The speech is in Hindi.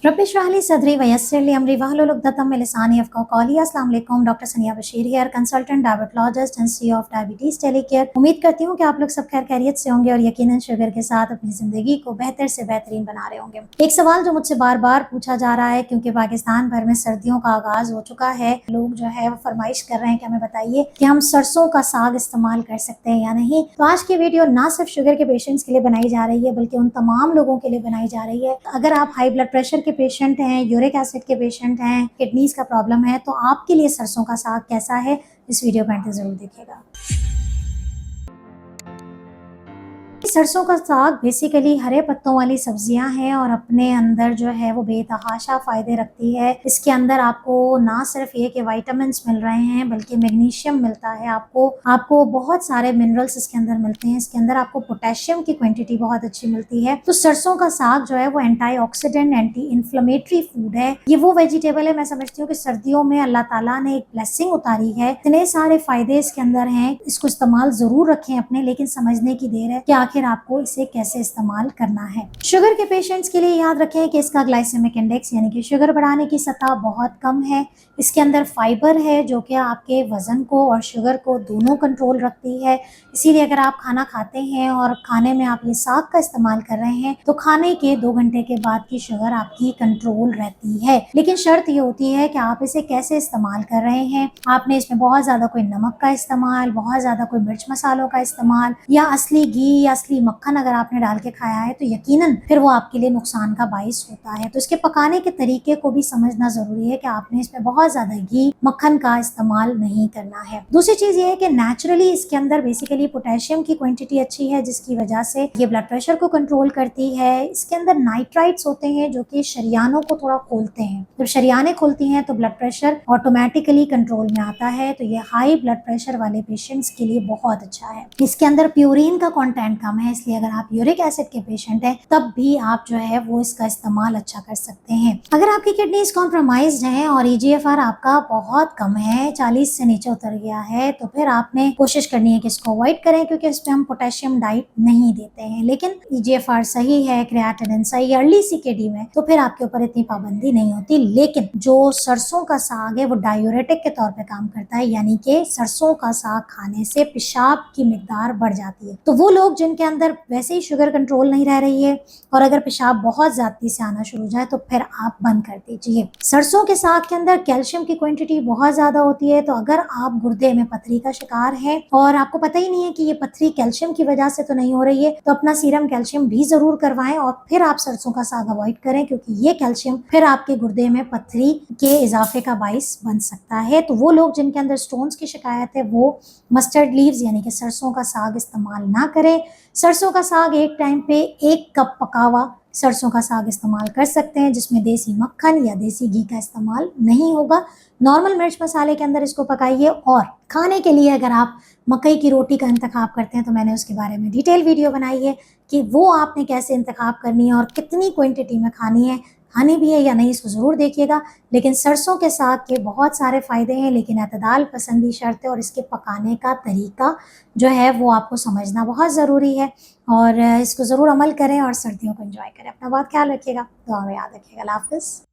रब्बि इश्रह ली सदरी वयस्सिर ली अमरी वहलुल उक़दतम मिन लिसानी यफ़क़हू क़ौली। अस्सलाम वालेकुम, डॉक्टर सनिया Bashir here, consultant diabetologist and CEO of diabetes टेलीकेयर। उम्मीद करती हूँ कि आप लोग सब खैर खैरियत से होंगे और यकीनन शुगर के साथ अपनी ज़िंदगी को बेहतर से बेहतरीन बना रहे होंगे। एक सवाल जो मुझसे बार बार पूछा जा रहा है, क्योंकि पाकिस्तान भर में सर्दियों का आगाज़ हो चुका है, लोग जो है वो फरमाइश कर रहे हैं कि हमें बताइए कि हम सरसों का साग इस्तेमाल कर सकते हैं या नहीं। तो आज की वीडियो ना सिर्फ शुगर के पेशेंट्स के लिए बनाई जा रही है, बल्कि उन तमाम लोगों के लिए बनाई जा रही है। अगर आप हाई ब्लड प्रेशर के पेशेंट हैं, यूरिक एसिड के पेशेंट हैं, किडनीज का प्रॉब्लम है, तो आपके लिए सरसों का साग कैसा है, इस वीडियो को अंत तक जरूर देखिएगा। सरसों का साग बेसिकली हरे पत्तों वाली सब्जियां हैं और अपने अंदर जो है वो बेतहाशा फायदे रखती है। इसके अंदर आपको ना सिर्फ ये कि विटामिन्स मिल रहे हैं, बल्कि मैग्नीशियम मिलता है, आपको बहुत सारे मिनरल्स इसके अंदर मिलते हैं। इसके अंदर आपको पोटेशियम की क्वांटिटी बहुत अच्छी मिलती है। तो सरसों का साग जो है वो एंटीऑक्सीडेंट, एंटी इन्फ्लेमेटरी फूड है। ये वो वेजिटेबल है, मैं समझती हूँ कि सर्दियों में अल्लाह ताला ने एक ब्लेसिंग उतारी है। इतने सारे फायदे इसके अंदर हैं, इसको इस्तेमाल जरूर रखें अपने, लेकिन समझने की देर है कि आखिर आपको इसे कैसे इस्तेमाल करना है। शुगर के पेशेंट्स के लिए याद रखें कि इसका ग्लाइसेमिक इंडेक्स यानी कि शुगर बढ़ाने की सतह बहुत कम है। इसके अंदर फाइबर है जो कि आपके वजन को और शुगर को दोनों कंट्रोल रखती है। इसीलिए अगर आप खाना खाते हैं और खाने में आप ये साग का इस्तेमाल कर रहे हैं, तो खाने के 2 घंटे के बाद की शुगर आपकी कंट्रोल रहती है। लेकिन शर्त ये होती है कि आप इसे कैसे इस्तेमाल कर रहे हैं। आपने इसमें बहुत ज्यादा कोई नमक का इस्तेमाल, बहुत ज्यादा कोई मिर्च मसालों का इस्तेमाल या असली घी या असली मक्खन अगर आपने डाल के खाया है, तो यकीनन फिर वो आपके लिए नुकसान का बाइस होता है। तो इसके पकाने के तरीके को भी समझना जरूरी है कि आपने इसमें बहुत ज्यादा घी मक्खन का इस्तेमाल नहीं करना है। दूसरी चीज ये है कि नेचुरली इसके अंदर बेसिकली पोटेशियम की क्वांटिटी अच्छी है, जिसकी वजह से ये ब्लड प्रेशर को कंट्रोल करती है। इसके अंदर नाइट्राइट्स होते हैं जो कि शरियानों को थोड़ा खोलते हैं। जब शरियानें खुलती हैं तो ब्लड प्रेशर ऑटोमेटिकली कंट्रोल में आता है। तो ये हाई ब्लड प्रेशर वाले पेशेंट्स के लिए बहुत अच्छा है। इसके अंदर प्यूरिन का कंटेंट कम है, इसलिए अगर आप यूरिक एसिड के पेशेंट हैं तब भी आप जो है वो इसका इस्तेमाल अच्छा कर सकते हैं। अगर आपकी किडनीज कॉम्प्रोमाइज्ड हैं और EGFR आपका बहुत कम है, 40 से नीचे उतर गया है, तो फिर आपने कोशिश करनी है कि इसको अवॉइड करें, क्योंकि इसमें हम पोटेशियम डाइट नहीं देते हैं। लेकिन EGFR सही है, क्रिएटिनिन सही, अर्ली CKD में, तो फिर आपके ऊपर इतनी पाबंदी नहीं होती। लेकिन जो सरसों का साग है वो डायूरेटिक के तौर पे काम करता है, यानी कि सरसों का साग खाने से पेशाब की मिकदार बढ़ जाती है। तो वो लोग जिनके अंदर वैसे ही शुगर कंट्रोल नहीं रह रही है और अगर पेशाब बहुत ज्यादा से आना शुरू हो जाए, तो फिर आप बंद कर दीजिए। सरसों के साग के अंदर कैल्शियम की क्वांटिटी बहुत ज्यादा होती है। तो अगर आप गुर्दे में पथरी का शिकार हैं और आपको पता ही नहीं है कि ये पथरी कैल्शियम की वजह से तो नहीं हो रही है, तो अपना सीरम कैल्शियम भी जरूर करवाएं और फिर आप सरसों का साग अवॉइड करें, क्योंकि ये कैल्शियम फिर आपके गुर्दे में पथरी के इजाफे का बाइस बन सकता है। तो वो लोग जिनके अंदर स्टोन्स की शिकायत है, वो मस्टर्ड लीव्स यानी कि सरसों का साग इस्तेमाल ना करें। सरसों का साग एक टाइम पे 1 कप पका हुआ सरसों का साग इस्तेमाल कर सकते हैं, जिसमें देसी मक्खन या देसी घी का इस्तेमाल नहीं होगा। नॉर्मल मिर्च मसाले के अंदर इसको पकाइए। और खाने के लिए अगर आप मकई की रोटी का इंतखाब करते हैं, तो मैंने उसके बारे में डिटेल वीडियो बनाई है कि वो आपने कैसे इंतखाब करनी है और कितनी क्वांटिटी में खानी है, खानी भी है या नहीं, इसको ज़रूर देखिएगा। लेकिन सरसों के साग के बहुत सारे फ़ायदे हैं, लेकिन एतदाल पसंदी शर्त है और इसके पकाने का तरीका जो है वो आपको समझना बहुत ज़रूरी है। और इसको ज़रूर अमल करें और सर्दियों को एंजॉय करें। अपना बहुत ख्याल रखिएगा, दुआ में याद रखिएगा। अल्लाह हाफ़िज़।